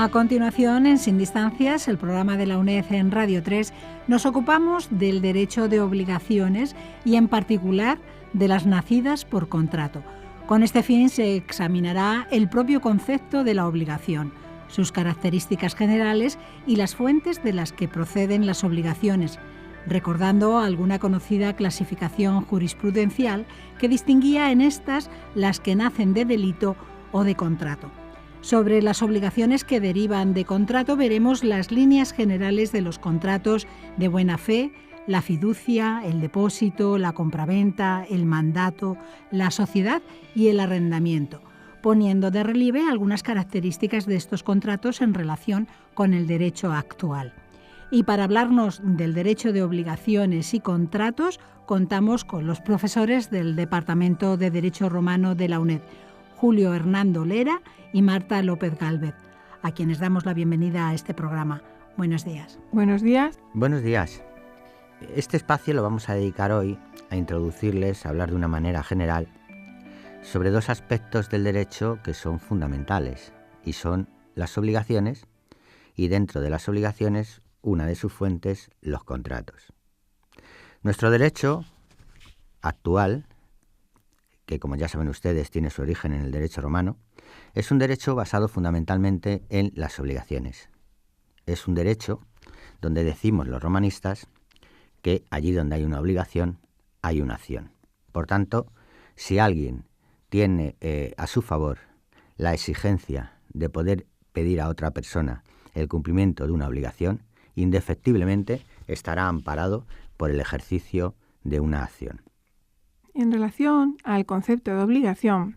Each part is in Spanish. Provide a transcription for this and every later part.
A continuación, en Sin Distancias, el programa de la UNED en Radio 3, nos ocupamos del derecho de obligaciones y, en particular, de las nacidas por contrato. Con este fin se examinará el propio concepto de la obligación, sus características generales y las fuentes de las que proceden las obligaciones, recordando alguna conocida clasificación jurisprudencial que distinguía en estas las que nacen de delito o de contrato. Sobre las obligaciones que derivan de contrato veremos las líneas generales de los contratos de buena fe, la fiducia, el depósito, la compraventa, el mandato, la sociedad y el arrendamiento, poniendo de relieve algunas características de estos contratos en relación con el derecho actual. Y para hablarnos del derecho de obligaciones y contratos, contamos con los profesores del Departamento de Derecho Romano de la UNED, Julio Hernando Lera y Marta López Gálvez, a quienes damos la bienvenida a este programa. Buenos días. Buenos días. Buenos días. Este espacio lo vamos a dedicar hoy a introducirles, a hablar de una manera general sobre dos aspectos del derecho que son fundamentales, y son las obligaciones y, dentro de las obligaciones, una de sus fuentes, los contratos. Nuestro derecho actual, que como ya saben ustedes tiene su origen en el derecho romano, es un derecho basado fundamentalmente en las obligaciones. Es un derecho donde decimos los romanistas que allí donde hay una obligación hay una acción. Por tanto, si alguien tiene a su favor la exigencia de poder pedir a otra persona el cumplimiento de una obligación, indefectiblemente estará amparado por el ejercicio de una acción. En relación al concepto de obligación,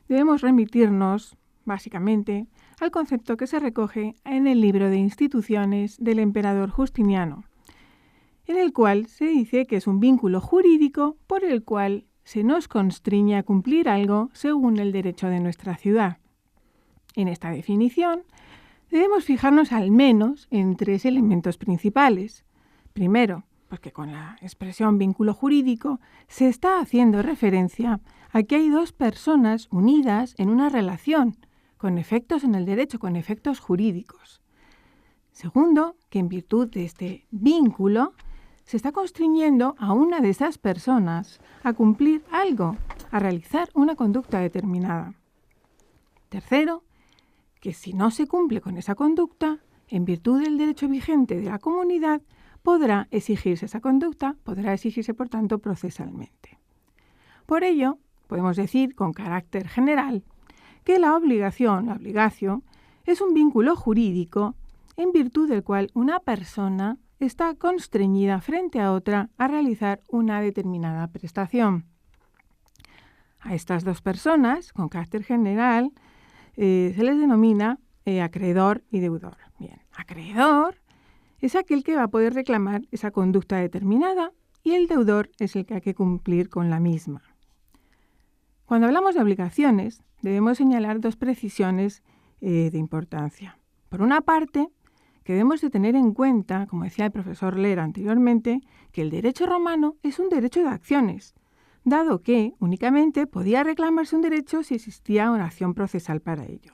debemos remitirnos, básicamente, al concepto que se recoge en el libro de Instituciones del emperador Justiniano, en el cual se dice que es un vínculo jurídico por el cual se nos constriñe a cumplir algo según el derecho de nuestra ciudad. En esta definición, debemos fijarnos al menos en tres elementos principales. Primero, porque con la expresión vínculo jurídico se está haciendo referencia a que hay dos personas unidas en una relación, con efectos en el derecho, con efectos jurídicos. Segundo, que en virtud de este vínculo se está constriñendo a una de esas personas a cumplir algo, a realizar una conducta determinada. Tercero, que si no se cumple con esa conducta, en virtud del derecho vigente de la comunidad, podrá exigirse esa conducta, podrá exigirse, por tanto, procesalmente. Por ello, podemos decir con carácter general que la obligación, es un vínculo jurídico en virtud del cual una persona está constreñida frente a otra a realizar una determinada prestación. A estas dos personas, con carácter general, se les denomina acreedor y deudor. Bien, acreedor es aquel que va a poder reclamar esa conducta determinada y el deudor es el que hay que cumplir con la misma. Cuando hablamos de obligaciones, debemos señalar dos precisiones de importancia. Por una parte, que debemos de tener en cuenta, como decía el profesor Lera anteriormente, que el derecho romano es un derecho de acciones, dado que únicamente podía reclamarse un derecho si existía una acción procesal para ello.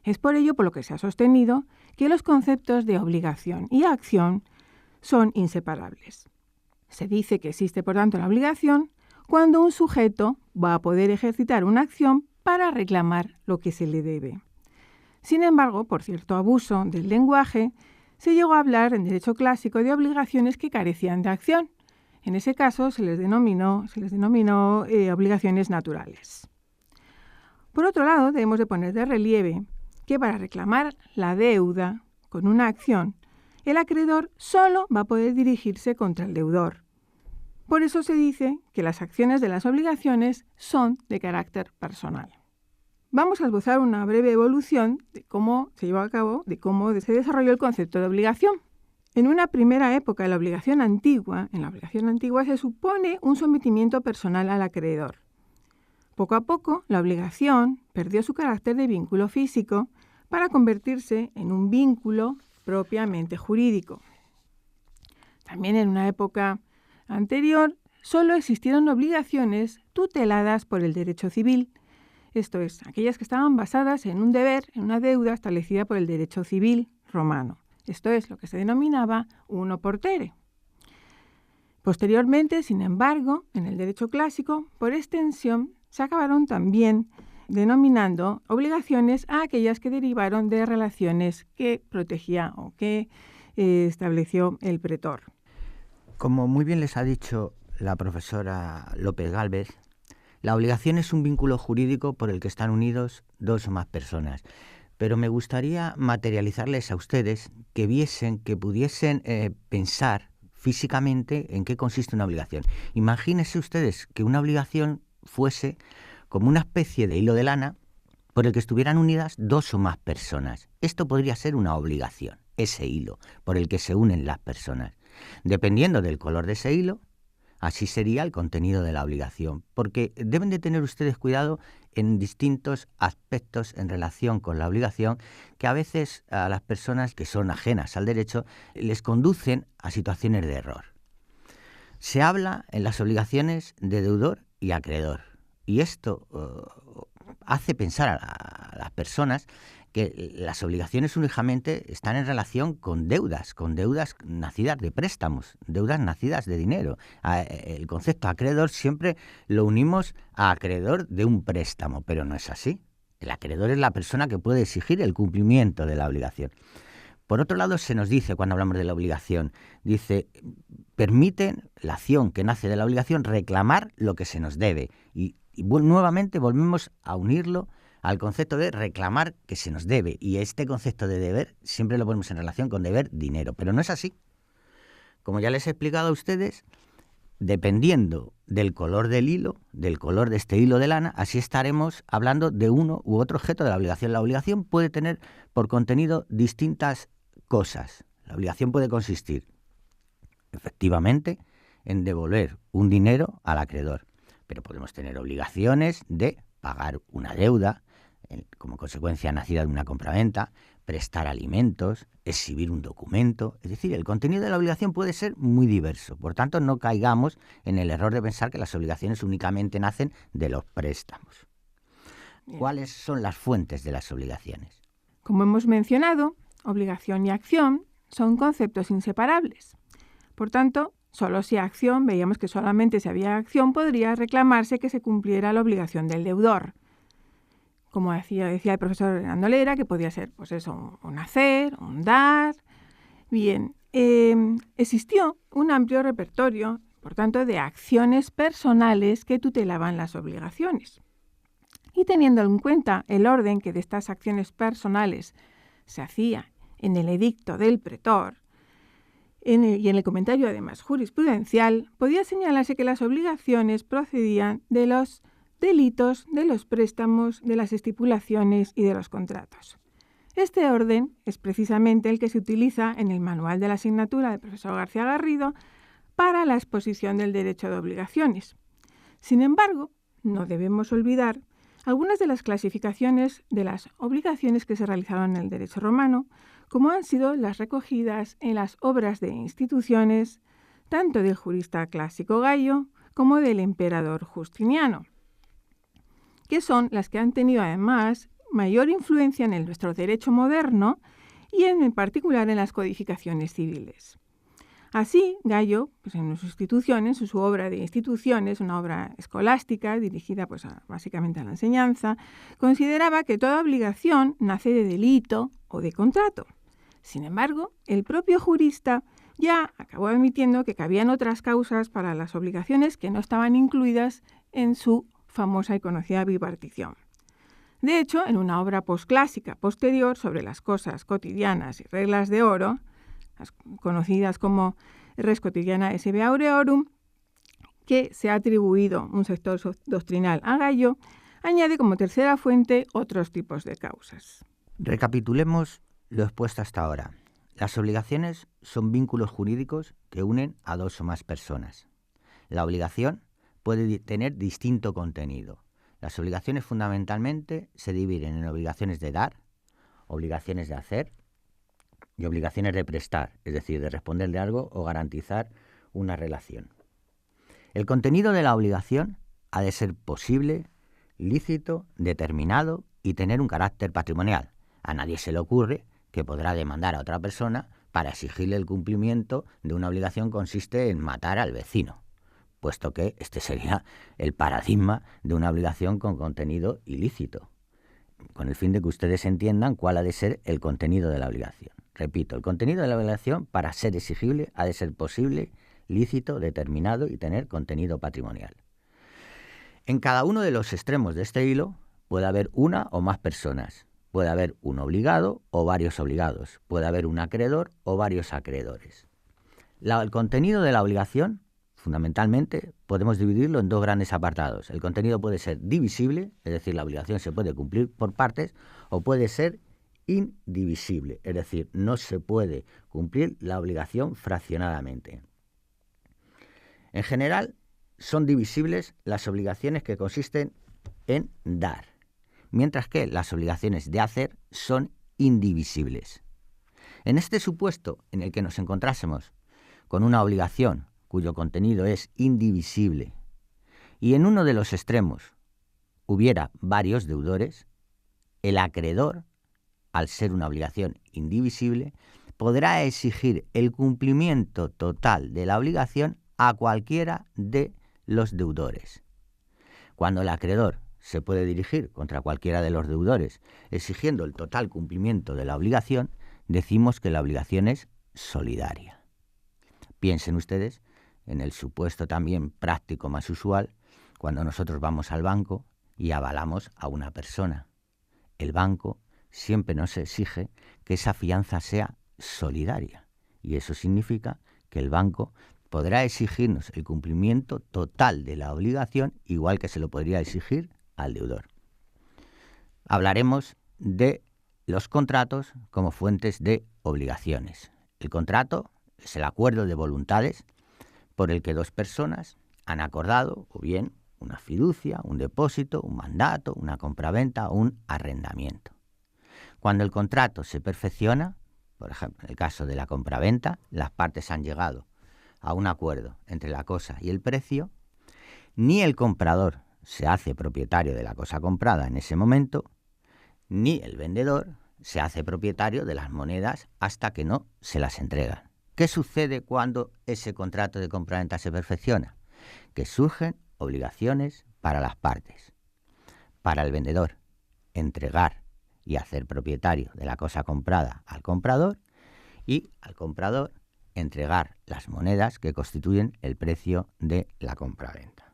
Es por ello por lo que se ha sostenido que los conceptos de obligación y acción son inseparables. Se dice que existe, por tanto, la obligación cuando un sujeto va a poder ejercitar una acción para reclamar lo que se le debe. Sin embargo, por cierto abuso del lenguaje, se llegó a hablar en derecho clásico de obligaciones que carecían de acción. En ese caso se les denominó obligaciones naturales. Por otro lado, debemos de poner de relieve que para reclamar la deuda con una acción, el acreedor solo va a poder dirigirse contra el deudor. Por eso se dice que las acciones de las obligaciones son de carácter personal. Vamos a esbozar una breve evolución de cómo se llevó a cabo, de cómo se desarrolló el concepto de obligación. En una primera época, en la obligación antigua se supone un sometimiento personal al acreedor. Poco a poco, la obligación perdió su carácter de vínculo físico para convertirse en un vínculo propiamente jurídico. También en una época anterior, solo existieron obligaciones tuteladas por el derecho civil, esto es, aquellas que estaban basadas en un deber, en una deuda establecida por el derecho civil romano. Esto es lo que se denominaba uno portere. Posteriormente, sin embargo, en el derecho clásico, por extensión, se acabaron también denominando obligaciones a aquellas que derivaron de relaciones que protegía o que estableció el pretor. Como muy bien les ha dicho la profesora López Gálvez, la obligación es un vínculo jurídico por el que están unidos dos o más personas. Pero me gustaría materializarles a ustedes que viesen, que pudiesen pensar físicamente en qué consiste una obligación. Imagínense ustedes que una obligación fuese como una especie de hilo de lana por el que estuvieran unidas dos o más personas. Esto podría ser una obligación, ese hilo por el que se unen las personas. Dependiendo del color de ese hilo, así sería el contenido de la obligación, porque deben de tener ustedes cuidado en distintos aspectos en relación con la obligación que a veces a las personas que son ajenas al derecho les conducen a situaciones de error. Se habla en las obligaciones de deudor y acreedor, y esto hace pensar a las personas que las obligaciones únicamente están en relación con deudas nacidas de préstamos, deudas nacidas de dinero. El concepto acreedor siempre lo unimos a acreedor de un préstamo, pero no es así. El acreedor es la persona que puede exigir el cumplimiento de la obligación. Por otro lado, se nos dice, cuando hablamos de la obligación, dice, permiten la acción que nace de la obligación reclamar lo que se nos debe. Y nuevamente volvemos a unirlo al concepto de reclamar que se nos debe. Y este concepto de deber siempre lo ponemos en relación con deber dinero, pero no es así. Como ya les he explicado a ustedes, dependiendo del color del hilo, del color de este hilo de lana, así estaremos hablando de uno u otro objeto de la obligación. La obligación puede tener por contenido distintas cosas. La obligación puede consistir, efectivamente, en devolver un dinero al acreedor, pero podemos tener obligaciones de pagar una deuda, como consecuencia nacida de una compraventa, prestar alimentos, exhibir un documento. Es decir, el contenido de la obligación puede ser muy diverso. Por tanto, no caigamos en el error de pensar que las obligaciones únicamente nacen de los préstamos. Bien. ¿Cuáles son las fuentes de las obligaciones? Como hemos mencionado, obligación y acción son conceptos inseparables. Por tanto, solo si acción, veíamos que solamente si había acción podría reclamarse que se cumpliera la obligación del deudor. Como decía el profesor Hernando Lera, que podía ser pues eso, un hacer, un dar. Bien, existió un amplio repertorio, por tanto, de acciones personales que tutelaban las obligaciones. Y teniendo en cuenta el orden que de estas acciones personales se hacía en el edicto del pretor, y en el comentario además jurisprudencial, podía señalarse que las obligaciones procedían de los delitos, de los préstamos, de las estipulaciones y de los contratos. Este orden es precisamente el que se utiliza en el manual de la asignatura del profesor García Garrido para la exposición del derecho de obligaciones. Sin embargo, no debemos olvidar algunas de las clasificaciones de las obligaciones que se realizaron en el derecho romano, como han sido las recogidas en las obras de instituciones, tanto del jurista clásico Gayo como del emperador Justiniano, que son las que han tenido además mayor influencia en nuestro derecho moderno y en particular en las codificaciones civiles. Así, Gayo, pues en sus instituciones, en su obra de instituciones, una obra escolástica dirigida pues básicamente a la enseñanza, consideraba que toda obligación nace de delito o de contrato. Sin embargo, el propio jurista ya acabó admitiendo que cabían otras causas para las obligaciones que no estaban incluidas en su famosa y conocida bipartición. De hecho, en una obra posclásica posterior sobre las cosas cotidianas y reglas de oro, las conocidas como Res Quotidiana S.B. Aureorum, que se ha atribuido un sector doctrinal a Gayo, añade como tercera fuente otros tipos de causas. Recapitulemos lo expuesto hasta ahora. Las obligaciones son vínculos jurídicos que unen a dos o más personas. La obligación puede tener distinto contenido. Las obligaciones fundamentalmente se dividen en obligaciones de dar, obligaciones de hacer y obligaciones de prestar, es decir, de responder de algo o garantizar una relación. El contenido de la obligación ha de ser posible, lícito, determinado y tener un carácter patrimonial. A nadie se le ocurre que podrá demandar a otra persona para exigirle el cumplimiento de una obligación que consiste en matar al vecino, puesto que este sería el paradigma de una obligación con contenido ilícito, con el fin de que ustedes entiendan cuál ha de ser el contenido de la obligación. Repito, el contenido de la obligación, para ser exigible, ha de ser posible, lícito, determinado y tener contenido patrimonial. En cada uno de los extremos de este hilo puede haber una o más personas, puede haber un obligado o varios obligados, puede haber un acreedor o varios acreedores. El contenido de la obligación, fundamentalmente, podemos dividirlo en dos grandes apartados. El contenido puede ser divisible, es decir, la obligación se puede cumplir por partes, o puede ser indivisible, es decir, no se puede cumplir la obligación fraccionadamente. En general, son divisibles las obligaciones que consisten en dar, mientras que las obligaciones de hacer son indivisibles. En este supuesto en el que nos encontrásemos con una obligación cuyo contenido es indivisible y en uno de los extremos hubiera varios deudores, el acreedor, al ser una obligación indivisible, podrá exigir el cumplimiento total de la obligación a cualquiera de los deudores. Cuando el acreedor se puede dirigir contra cualquiera de los deudores exigiendo el total cumplimiento de la obligación, decimos que la obligación es solidaria. Piensen ustedes en el supuesto también práctico más usual, cuando nosotros vamos al banco y avalamos a una persona. El banco siempre nos exige que esa fianza sea solidaria, y eso significa que el banco podrá exigirnos el cumplimiento total de la obligación, igual que se lo podría exigir al deudor. Hablaremos de los contratos como fuentes de obligaciones. El contrato es el acuerdo de voluntades por el que dos personas han acordado o bien una fiducia, un depósito, un mandato, una compraventa o un arrendamiento. Cuando el contrato se perfecciona, por ejemplo, en el caso de la compraventa, las partes han llegado a un acuerdo entre la cosa y el precio, ni el comprador se hace propietario de la cosa comprada en ese momento, ni el vendedor se hace propietario de las monedas hasta que no se las entregan. ¿Qué sucede cuando ese contrato de compraventa se perfecciona? Que surgen obligaciones para las partes. Para el vendedor, entregar y hacer propietario de la cosa comprada al comprador, y al comprador entregar las monedas que constituyen el precio de la compraventa.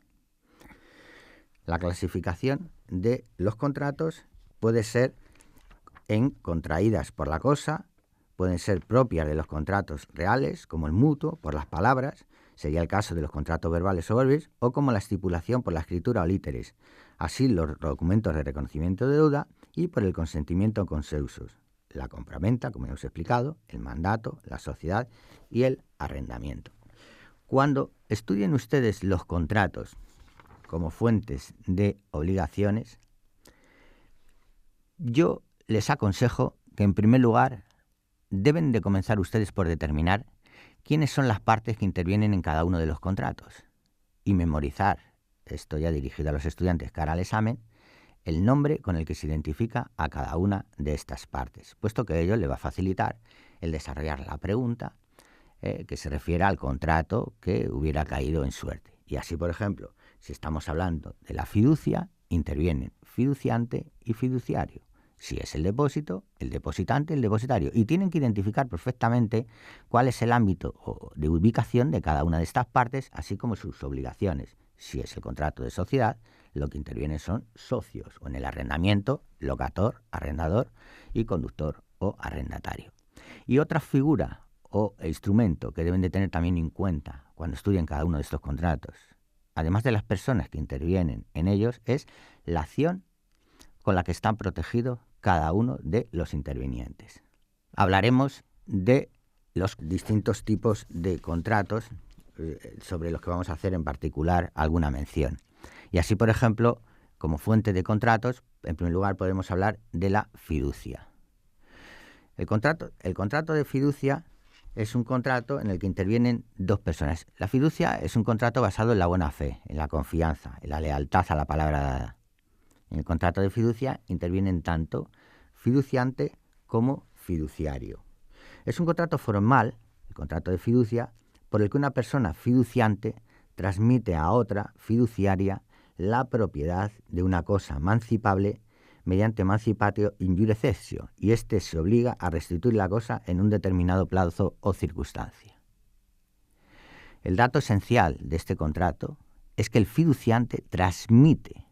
La clasificación de los contratos puede ser en contraídas por la cosa, pueden ser propias de los contratos reales, como el mutuo, por las palabras, sería el caso de los contratos verbales o verbis, o como la estipulación por la escritura o líteres, así los documentos de reconocimiento de deuda y por el consentimiento conseusus, la compraventa, como ya os he explicado, el mandato, la sociedad y el arrendamiento. Cuando estudien ustedes los contratos como fuentes de obligaciones, yo les aconsejo que en primer lugar deben de comenzar ustedes por determinar quiénes son las partes que intervienen en cada uno de los contratos y memorizar, esto ya dirigido a los estudiantes cara al examen, el nombre con el que se identifica a cada una de estas partes, puesto que ello le va a facilitar el desarrollar la pregunta que se refiere al contrato que hubiera caído en suerte. Y así, por ejemplo, si estamos hablando de la fiducia, intervienen fiduciante y fiduciario. Si es el depósito, el depositante, el depositario. Y tienen que identificar perfectamente cuál es el ámbito de ubicación de cada una de estas partes, así como sus obligaciones. Si es el contrato de sociedad, lo que interviene son socios, o en el arrendamiento, locator, arrendador y conductor o arrendatario. Y otra figura o instrumento que deben de tener también en cuenta cuando estudien cada uno de estos contratos, además de las personas que intervienen en ellos, es la acción con la que están protegidos cada uno de los intervinientes. Hablaremos de los distintos tipos de contratos sobre los que vamos a hacer en particular alguna mención. Y así, por ejemplo, como fuente de contratos, en primer lugar podemos hablar de la fiducia. El contrato de fiducia es un contrato en el que intervienen dos personas. La fiducia es un contrato basado en la buena fe, en la confianza, en la lealtad a la palabra dada. En el contrato de fiducia intervienen tanto fiduciante como fiduciario. Es un contrato formal, el contrato de fiducia, por el que una persona fiduciante transmite a otra fiduciaria la propiedad de una cosa mancipable mediante mancipatio injure cessio, y éste se obliga a restituir la cosa en un determinado plazo o circunstancia. El dato esencial de este contrato es que el fiduciante transmite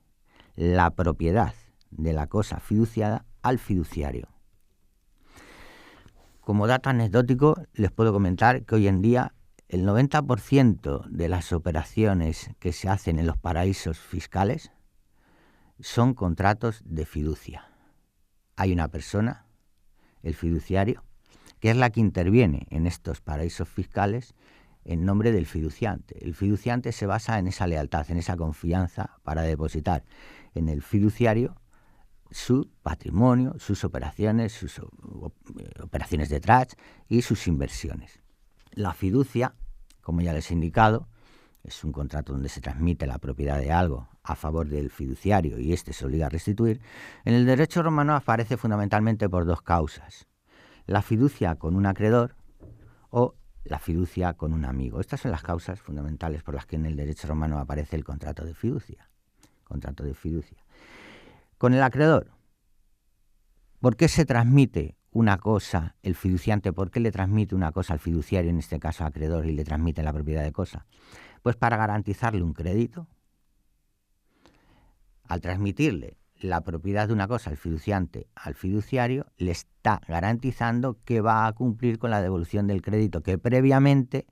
la propiedad de la cosa fiduciada al fiduciario. Como dato anecdótico, les puedo comentar que hoy en día el 90% de las operaciones que se hacen en los paraísos fiscales son contratos de fiducia. Hay una persona, el fiduciario, que es la que interviene en estos paraísos fiscales en nombre del fiduciante. El fiduciante se basa en esa lealtad, en esa confianza para depositar en el fiduciario su patrimonio, sus operaciones, sus operaciones de trust y sus inversiones. La fiducia, como ya les he indicado, es un contrato donde se transmite la propiedad de algo a favor del fiduciario y éste se obliga a restituir. En el derecho romano aparece fundamentalmente por dos causas: la fiducia con un acreedor o la fiducia con un amigo. Estas son las causas fundamentales por las que en el derecho romano aparece el contrato de fiducia. Contrato de fiducia. Con el acreedor, ¿por qué se transmite una cosa el fiduciante? ¿Por qué le transmite una cosa al fiduciario, en este caso acreedor, y le transmite la propiedad de cosa? Pues para garantizarle un crédito. Al transmitirle la propiedad de una cosa al fiduciante, al fiduciario, le está garantizando que va a cumplir con la devolución del crédito que previamente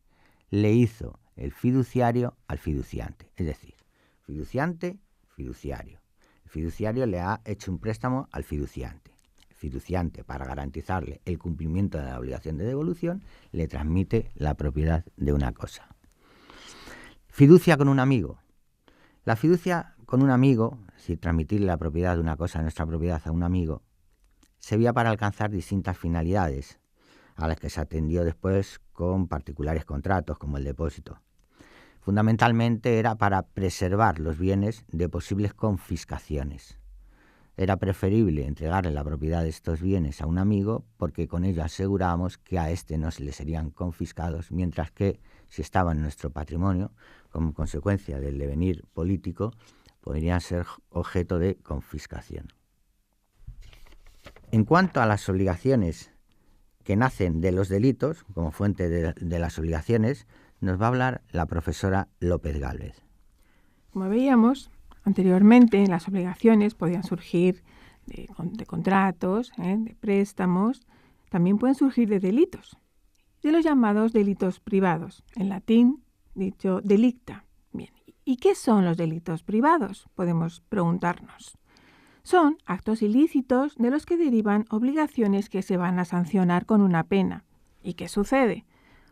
le hizo el fiduciario al fiduciante. Es decir, fiduciante, fiduciario. El fiduciario le ha hecho un préstamo al fiduciante. El fiduciante, para garantizarle el cumplimiento de la obligación de devolución, le transmite la propiedad de una cosa. Fiducia con un amigo. La fiducia con un amigo, es decir, transmitirle la propiedad de una cosa, nuestra propiedad, a un amigo, servía para alcanzar distintas finalidades, a las que se atendió después con particulares contratos, como el depósito. Fundamentalmente era para preservar los bienes de posibles confiscaciones. Era preferible entregarle la propiedad de estos bienes a un amigo porque con ello aseguramos que a éste no se le serían confiscados, mientras que si estaban en nuestro patrimonio, como consecuencia del devenir político, podrían ser objeto de confiscación. En cuanto a las obligaciones que nacen de los delitos, como fuente de las obligaciones, nos va a hablar la profesora López Gálvez. Como veíamos anteriormente, las obligaciones podían surgir de contratos, de préstamos, también pueden surgir de delitos, de los llamados delitos privados, en latín dicho delicta. Bien, ¿y qué son los delitos privados? Podemos preguntarnos. Son actos ilícitos de los que derivan obligaciones que se van a sancionar con una pena. ¿Y qué sucede?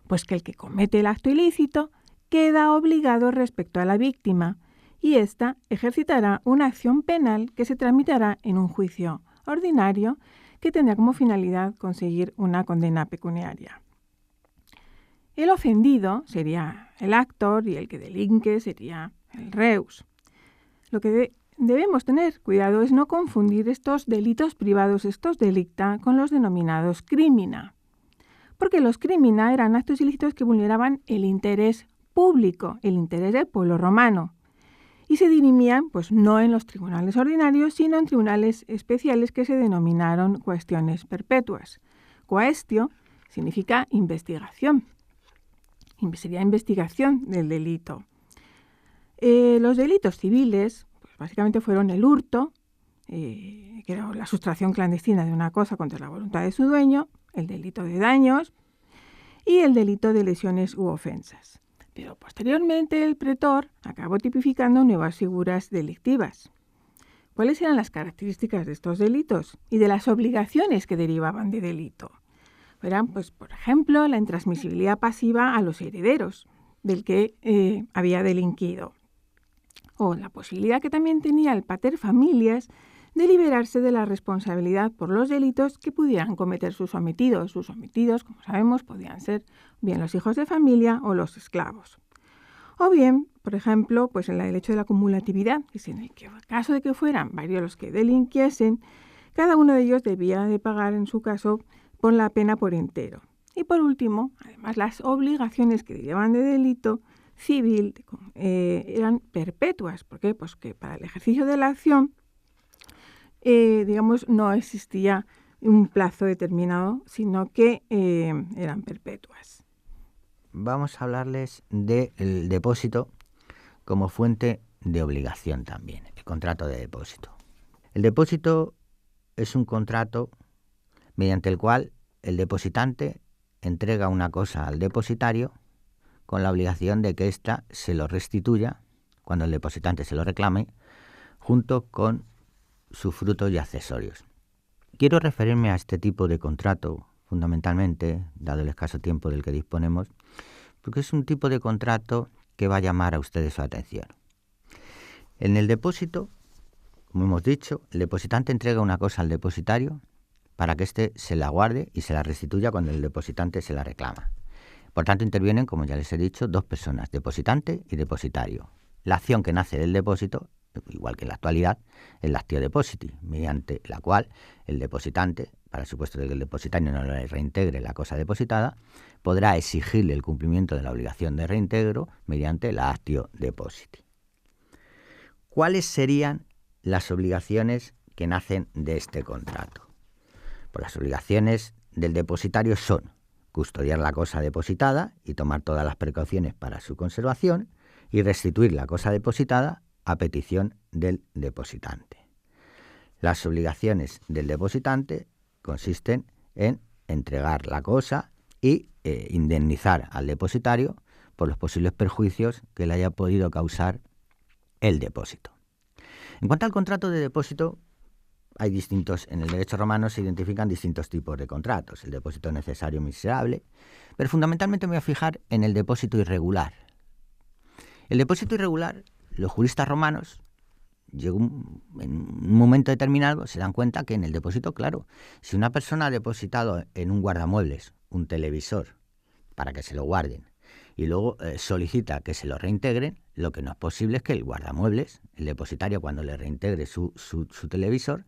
Pues que el que comete el acto ilícito queda obligado respecto a la víctima y ésta ejercitará una acción penal que se tramitará en un juicio ordinario que tendrá como finalidad conseguir una condena pecuniaria. El ofendido sería el actor y el que delinque sería el reus. Lo que debemos tener cuidado es no confundir estos delitos privados, estos delicta, con los denominados crimina, porque los crimina eran actos ilícitos que vulneraban el interés público, el interés del pueblo romano, y se dirimían pues no en los tribunales ordinarios, sino en tribunales especiales que se denominaron cuestiones perpetuas. Quaestio significa investigación. Sería investigación del delito. Los delitos civiles pues básicamente fueron el hurto, que era la sustracción clandestina de una cosa contra la voluntad de su dueño, el delito de daños y el delito de lesiones u ofensas. Pero posteriormente el pretor acabó tipificando nuevas figuras delictivas. ¿Cuáles eran las características de estos delitos y de las obligaciones que derivaban de delito? Eran, pues, por ejemplo, la intransmisibilidad pasiva a los herederos del que había delinquido, o la posibilidad que también tenía el pater familias de liberarse de la responsabilidad por los delitos que pudieran cometer sus sometidos. Sus sometidos, como sabemos, podían ser bien los hijos de familia o los esclavos. O bien Por ejemplo, pues en el hecho de la acumulatividad, que es en el caso de que fueran varios los que delinquiesen, cada uno de ellos debía de pagar, en su caso, por la pena por entero. Y por último, además, las obligaciones que derivaban de delito civil eran perpetuas. ¿Por qué? Pues que para el ejercicio de la acción, no existía un plazo determinado, sino que eran perpetuas. Vamos a hablarles del depósito como fuente de obligación también, el contrato de depósito. El depósito es un contrato mediante el cual el depositante entrega una cosa al depositario con la obligación de que ésta se lo restituya cuando el depositante se lo reclame, junto con sus frutos y accesorios. Quiero referirme a este tipo de contrato fundamentalmente, dado el escaso tiempo del que disponemos, porque es un tipo de contrato que va a llamar a ustedes su atención. En el depósito, como hemos dicho, el depositante entrega una cosa al depositario para que éste se la guarde y se la restituya cuando el depositante se la reclama. Por tanto, intervienen, como ya les he dicho, dos personas, depositante y depositario. La acción que nace del depósito, igual que en la actualidad, es la actio depositi, mediante la cual el depositante, para el supuesto de que el depositario no le reintegre la cosa depositada, podrá exigirle el cumplimiento de la obligación de reintegro mediante la actio depositi. ¿Cuáles serían las obligaciones que nacen de este contrato? Pues las obligaciones del depositario son custodiar la cosa depositada y tomar todas las precauciones para su conservación y restituir la cosa depositada a petición del depositante. Las obligaciones del depositante consisten en entregar la cosa y indemnizar al depositario por los posibles perjuicios que le haya podido causar el depósito. En cuanto al contrato de depósito, hay distintos, en el derecho romano se identifican distintos tipos de contratos, el depósito necesario miserable, pero fundamentalmente me voy a fijar en el depósito irregular. El depósito irregular, los juristas romanos, en un momento determinado, se dan cuenta que en el depósito, claro, si una persona ha depositado en un guardamuebles un televisor para que se lo guarden y luego solicita que se lo reintegren, lo que no es posible es que el guardamuebles, el depositario, cuando le reintegre su televisor,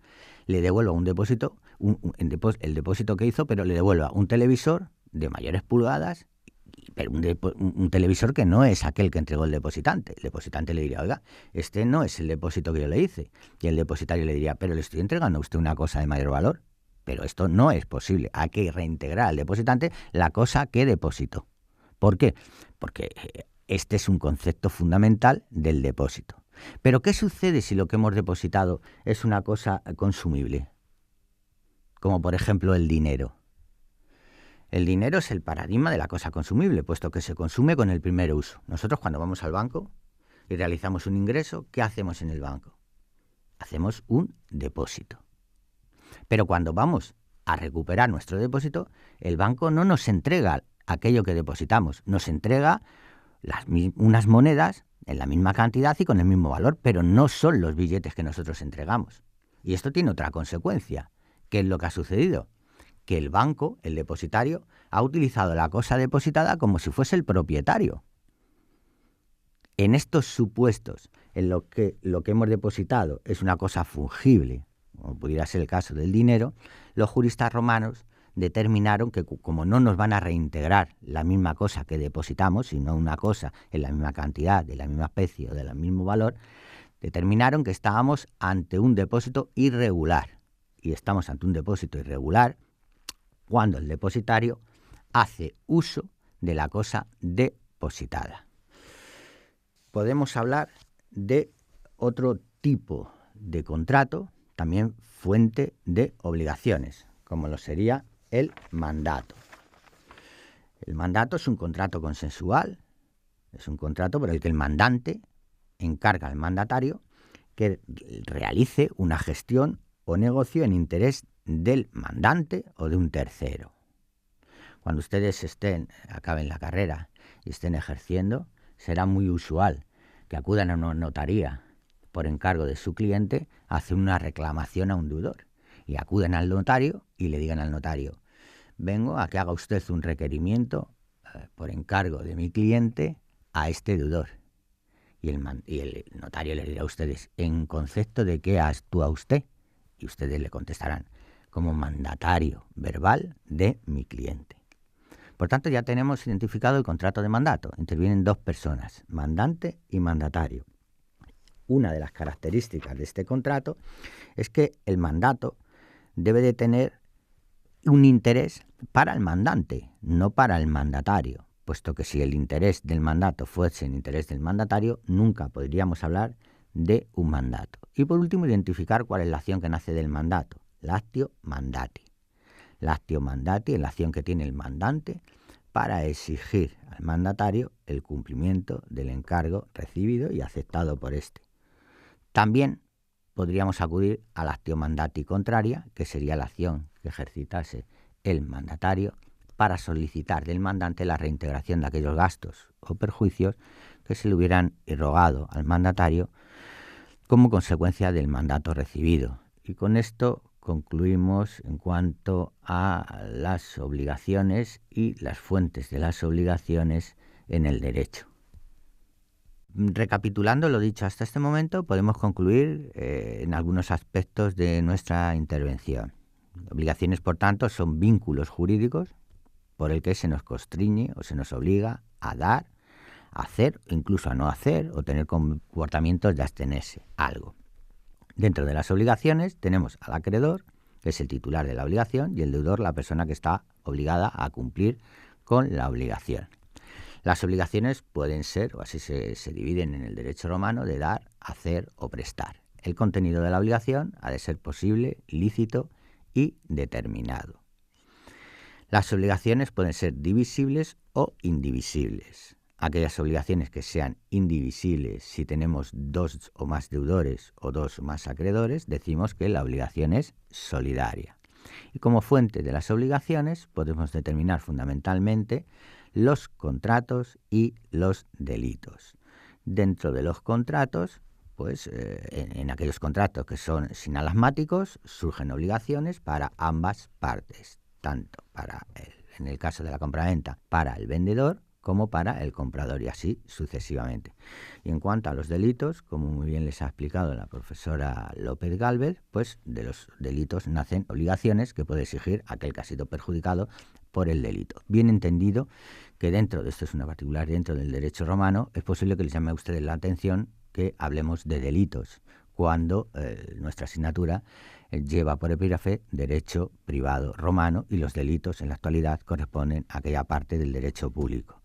le devuelva un depósito, el depósito que hizo, pero le devuelva un televisor de mayores pulgadas, pero un televisor que no es aquel que entregó el depositante. El depositante le diría, oiga, este no es el depósito que yo le hice. Y el depositario le diría, pero le estoy entregando a usted una cosa de mayor valor. Pero esto no es posible. Hay que reintegrar al depositante la cosa que depositó. ¿Por qué? Porque este es un concepto fundamental del depósito. Pero ¿qué sucede si lo que hemos depositado es una cosa consumible? Como por ejemplo el dinero. El dinero es el paradigma de la cosa consumible, puesto que se consume con el primer uso. Nosotros cuando vamos al banco y realizamos un ingreso, ¿qué hacemos en el banco? Hacemos un depósito. Pero cuando vamos a recuperar nuestro depósito, el banco no nos entrega aquello que depositamos, nos entrega unas monedas en la misma cantidad y con el mismo valor, pero no son los billetes que nosotros entregamos. Y esto tiene otra consecuencia. ¿Qué es lo que ha sucedido? Que el banco, el depositario, ha utilizado la cosa depositada como si fuese el propietario. En estos supuestos, en lo que hemos depositado es una cosa fungible, como pudiera ser el caso del dinero, los juristas romanos determinaron que como no nos van a reintegrar la misma cosa que depositamos, sino una cosa en la misma cantidad, de la misma especie o del mismo valor, determinaron que estábamos ante un depósito irregular. Y estamos ante un depósito irregular cuando el depositario hace uso de la cosa depositada. Podemos hablar de otro tipo de contrato, también fuente de obligaciones, como lo sería el mandato. El mandato es un contrato consensual, es un contrato por el que el mandante encarga al mandatario que realice una gestión o negocio en interés del mandante o de un tercero. Cuando ustedes acaben la carrera y estén ejerciendo, será muy usual que acudan a una notaría por encargo de su cliente a hacer una reclamación a un deudor. Y acuden al notario y le digan al notario, vengo a que haga usted un requerimiento por encargo de mi cliente a este deudor. Y el notario les dirá a ustedes, ¿en concepto de qué actúa usted? Y ustedes le contestarán, como mandatario verbal de mi cliente. Por tanto, ya tenemos identificado el contrato de mandato. Intervienen dos personas, mandante y mandatario. Una de las características de este contrato es que el mandato debe de tener un interés para el mandante, no para el mandatario, puesto que si el interés del mandato fuese el interés del mandatario, nunca podríamos hablar de un mandato. Y por último, identificar cuál es la acción que nace del mandato, latio mandati. Latio mandati es la acción que tiene el mandante para exigir al mandatario el cumplimiento del encargo recibido y aceptado por éste. También podríamos acudir a la actio mandati contraria, que sería la acción que ejercitase el mandatario para solicitar del mandante la reintegración de aquellos gastos o perjuicios que se le hubieran irrogado al mandatario como consecuencia del mandato recibido. Y con esto concluimos en cuanto a las obligaciones y las fuentes de las obligaciones en el derecho. Recapitulando lo dicho hasta este momento, podemos concluir en algunos aspectos de nuestra intervención. Obligaciones, por tanto, son vínculos jurídicos por el que se nos constriñe o se nos obliga a dar, a hacer, incluso a no hacer, o tener comportamientos de abstenerse a algo. Dentro de las obligaciones tenemos al acreedor, que es el titular de la obligación, y el deudor, la persona que está obligada a cumplir con la obligación. Las obligaciones pueden ser, o así se dividen en el derecho romano, de dar, hacer o prestar. El contenido de la obligación ha de ser posible, lícito y determinado. Las obligaciones pueden ser divisibles o indivisibles. Aquellas obligaciones que sean indivisibles, si tenemos dos o más deudores o dos o más acreedores, decimos que la obligación es solidaria. Y como fuente de las obligaciones podemos determinar fundamentalmente los contratos y los delitos. Dentro de los contratos, pues en aquellos contratos que son sinalasmáticos, surgen obligaciones para ambas partes, tanto en el caso de la compraventa, para el vendedor como para el comprador, y así sucesivamente. Y en cuanto a los delitos, como muy bien les ha explicado la profesora López Gálvez, pues de los delitos nacen obligaciones que puede exigir aquel que ha sido perjudicado por el delito. Bien entendido que esto es una particular dentro del derecho romano, es posible que les llame a ustedes la atención que hablemos de delitos, cuando nuestra asignatura lleva por epígrafe derecho privado romano y los delitos en la actualidad corresponden a aquella parte del derecho público.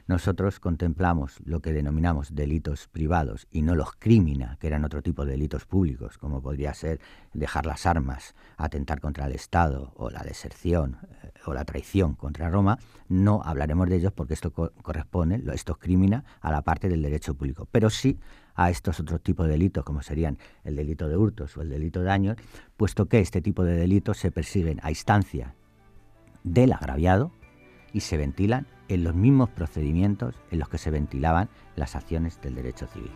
Nosotros contemplamos lo que denominamos delitos privados y no los crímina, que eran otro tipo de delitos públicos, como podría ser dejar las armas, atentar contra el Estado o la deserción o la traición contra Roma. No hablaremos de ellos porque esto corresponde, estos crímina, a la parte del derecho público, pero sí a estos otros tipos de delitos, como serían el delito de hurtos o el delito de daños, puesto que este tipo de delitos se persiguen a instancia del agraviado y se ventilan en los mismos procedimientos en los que se ventilaban las acciones del derecho civil.